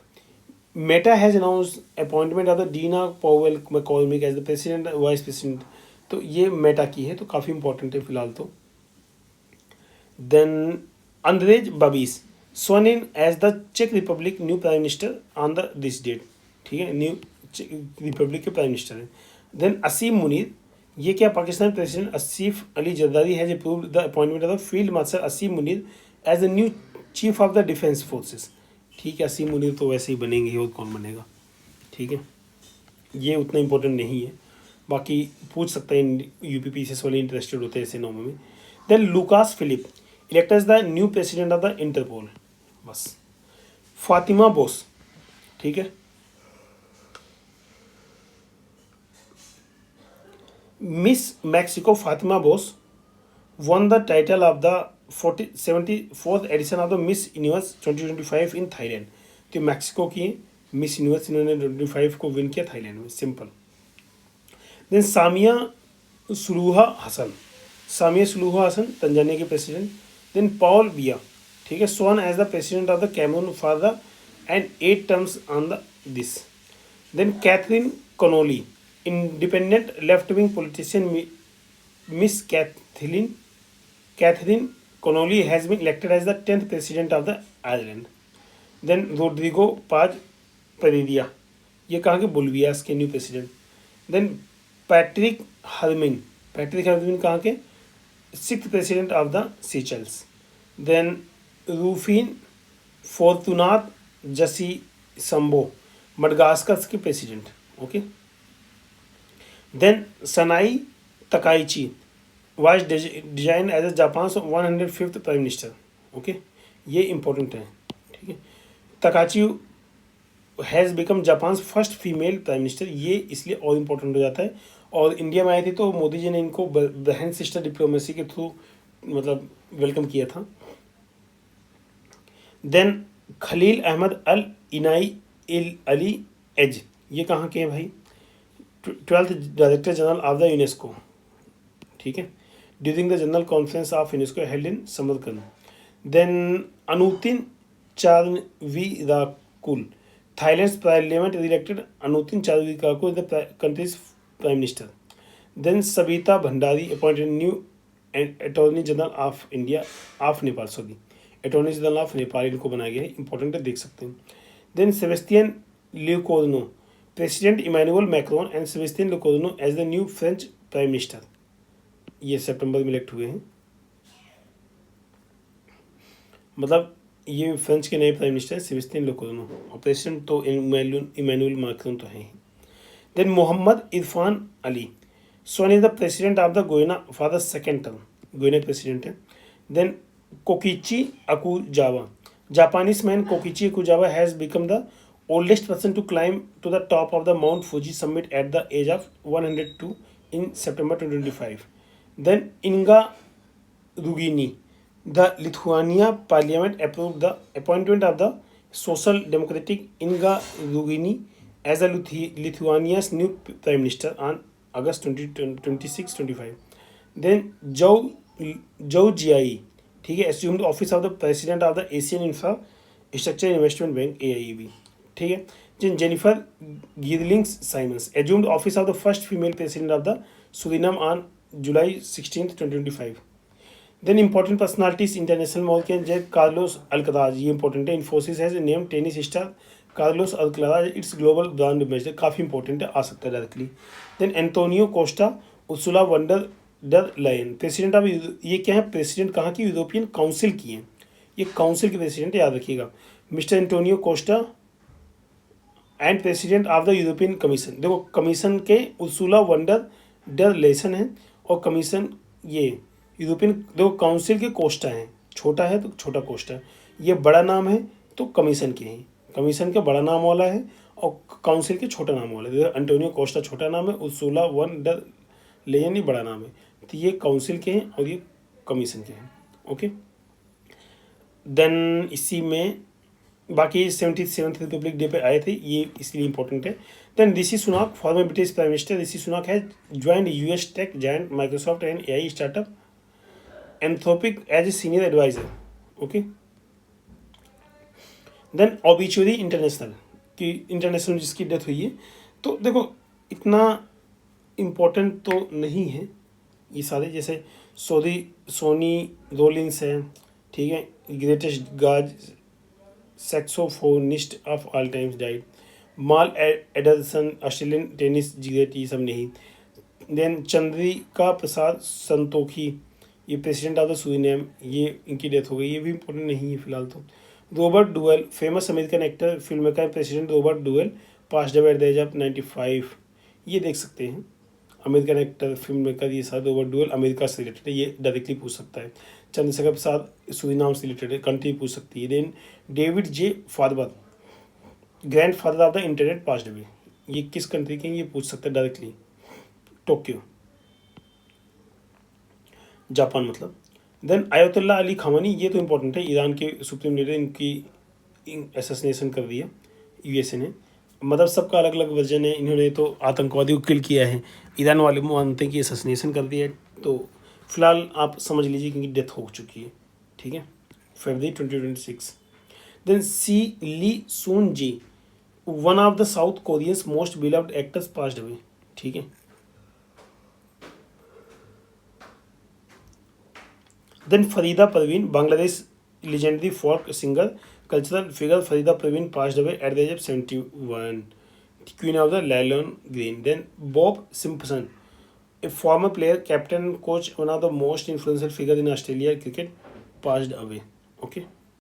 Meta has announced appointment of the Dina Powell McCormick as the president vice president. तो ये Meta की है, तो काफ़ी important है फिलहाल तो. Then Andrej Babis sworn in as the Czech Republic new prime minister on the this date. ठीक है, न्यू रिपब्लिक के प्राइम मिनिस्टर हैं. देन असीम मुनीर, ये क्या, Pakistan president Asif Ali Zardari has approved the appointment of the field marshal Asim Munir as the new chief of the defence forces. ठीक है, असीम मुनीर तो वैसे ही बनेंगे, और कौन बनेगा. ठीक है, ये उतना इंपॉर्टेंट नहीं है, बाकी पूछ सकते हैं, UPPCS वाले इंटरेस्टेड होते हैं ऐसे नामों में. Then Lucas Philippe elect as the new president of the Interpol. बस. फातिमा बोस, ठीक है, miss Mexico Fatima Bosch won the title of the 74th edition of the Miss Universe 2025 in Thailand. तो Mexico की miss universe इन्होंने 2025 को win किया Thailand में. Simple. Then Samia Suluhu Hassan Tanzania के प्रेसिडेंट. देन पॉल बिया, ठीक है, sworn as the president of the Cameroon for the and 8 terms on the this. Then Catherine Connolly, independent left wing politician. Miss Catherine Connolly has been elected as the 10th president of the Ireland. Then Rodrigo Paz Pereira, ये कहाँ के, Bolivia's के new president. Then Patrick Herminie कहाँ के, 6th president of the Seychelles. Then Rufin Fortunat Zafisambo, Madagascar के president. Okay. Then Sanae Takaichi was designed as a Japan's 105th prime minister. Okay, ये important है. ठीक है, Takaichi has become Japan's first female prime minister. ये इसलिए और important हो जाता है, और इंडिया में आई थी तो मोदी जी ने इनको बहन सिस्टर डिप्लोमेसी के थ्रू मतलब वेलकम किया था. देन खलील अहमद अल इनाई अली एज, ये कहाँ के हैं भाई, 12th director general of the UNESCO. ठीक है, during the general conference of UNESCO held in Samarkand. Then Anutin Charnvirakul, Thailand's parliament elected Anutin Charnvirakul the country's prime minister. Then Sabita Bhandari appointed new attorney general of India of Nepal. Attorney general of Nepal इनको बनाया गया है, important है, देख सकते हैं. Then Sebastien Lecornu, president Emmanuel Macron and Sebastien Lecornu as the new French prime minister. ये सितंबर में इलेक्ट हुए हैं, मतलब ये फ्रेंच के नए प्राइम मिनिस्टर सेबेस्टियन ल्यूकोर्नो, और प्रेसिडेंट तो इमैनुअल मैक्रोन तो हैं ही. Then Mohammed Irfaan Ali sworn is the president of the Guyana for the second term. Guyana president है. Then Kokichi Akuzawa, Japanese man Kokichi Akuzawa has become the oldest person to climb to the top of the mount Fuji summit at the age of 102 in September 2025. Then Inga Rugini, the Lithuania Parliament approved the appointment of the Social Democratic Inga Rugini as the Lithuania's new Prime Minister on August 26-25. Then Zhou Jiai, ठीक है, assumed office of the President of the Asian Infrastructure Investment Bank AIIB. ठीक है. Then Jennifer Giedlings Simons assumed office of the first female President of the Suriname on July 16th 2025. देन important personalities international मॉल के जय Carlos Alcaraz, ये important है. Infosys has name tennis star Carlos Alcaraz its global brand ambassador, काफ़ी important है, आ सकता है directly. Then Antonio Costa Ursula वंडर डर लायन, प्रेसिडेंट ऑफ, ये क्या है, प्रेसिडेंट कहाँ की, यूरोपियन काउंसिल की हैं, ये काउंसिल के प्रेसिडेंट, याद रखिएगा. Mister Antonio Costa and president of the European commission. देखो कमीशन के उर्सुला वंडर डर लेसन है, और कमीशन ये यूरोपियन देखो काउंसिल के कोस्टा हैं, छोटा है तो छोटा कोस्टा, ये बड़ा नाम है तो कमीशन के हैं, कमीशन का बड़ा नाम वाला है और काउंसिल के छोटा नाम वाला है। जैसे अंटोनियो कोस्टा छोटा नाम है, उर्सुला वन डर लेयन ये बड़ा नाम है, तो ये काउंसिल के हैं और ये कमीशन के हैं। ओके, देन इसी में बाकी 77th रिपब्लिक डे पे आए थे, ये इसलिए इंपॉर्टेंट है। Then Rishi Sunak former British prime minister Rishi Sunak है joined US tech giant Microsoft and AI startup Anthropic as a senior adviser. Okay, then obituary international की इंटरनेशनल जिसकी डेथ हुई है, तो देखो इतना इम्पोर्टेंट तो नहीं है ये सारे, जैसे सोनी रोलिंस है, ठीक है, greatest jazz saxophonist of all times died, Mal Anderson Australian tennis जीत, ये सब नहीं। देन चंद्रिका प्रसाद संतोखी, ये प्रेसिडेंट ऑफ द सुरीनेम, ये इनकी डेथ हो गई, ये भी इंपॉर्टेंट नहीं है फिलहाल तो। Robert Duvall famous American actor film maker president Robert Duvall passed away at the age of 95, ये देख सकते हैं। अमेरिकन एक्टर फिल्म मेकर ये सारे रॉबर्ट डुवेल अमेरिका से रिलेटेड है, ये डायरेक्टली पूछ सकता है। चंद्रशेखर प्रसाद सुरीनाम से रिलेटेड है, कंट्री पूछ सकती है। Then David J father grandfather of the internet passed away, ये किस कंट्री के हैं ये पूछ सकता है डायरेक्टली, टोक्यो जापान मतलब। देन आयतुल्ला अली खामनी, ये तो इंपॉर्टेंट है, ईरान के सुप्रीम लीडर, इनकी असैसिनेशन कर दिया यूएसए ने, मतलब सबका अलग अलग वर्जन है, इन्होंने तो आतंकवादी को किल किया है, ईरान वाले मानते हैं कि असैसिनेशन कर दिया है, तो फिलहाल आप समझ लीजिए कि डेथ हो चुकी है, ठीक है, फरवरी 2026। देन सी ली सून जी one of the South Koreans most beloved actors passed away, ठीक है। Then Farida Parveen Bangladesh legendary folk singer cultural figure Farida Praveen passed away at the age of 71, queen of the Lylon Green. Then Bob Simpson, a former player, captain, coach, one of the most influential figure in Australia cricket, passed away. Okay.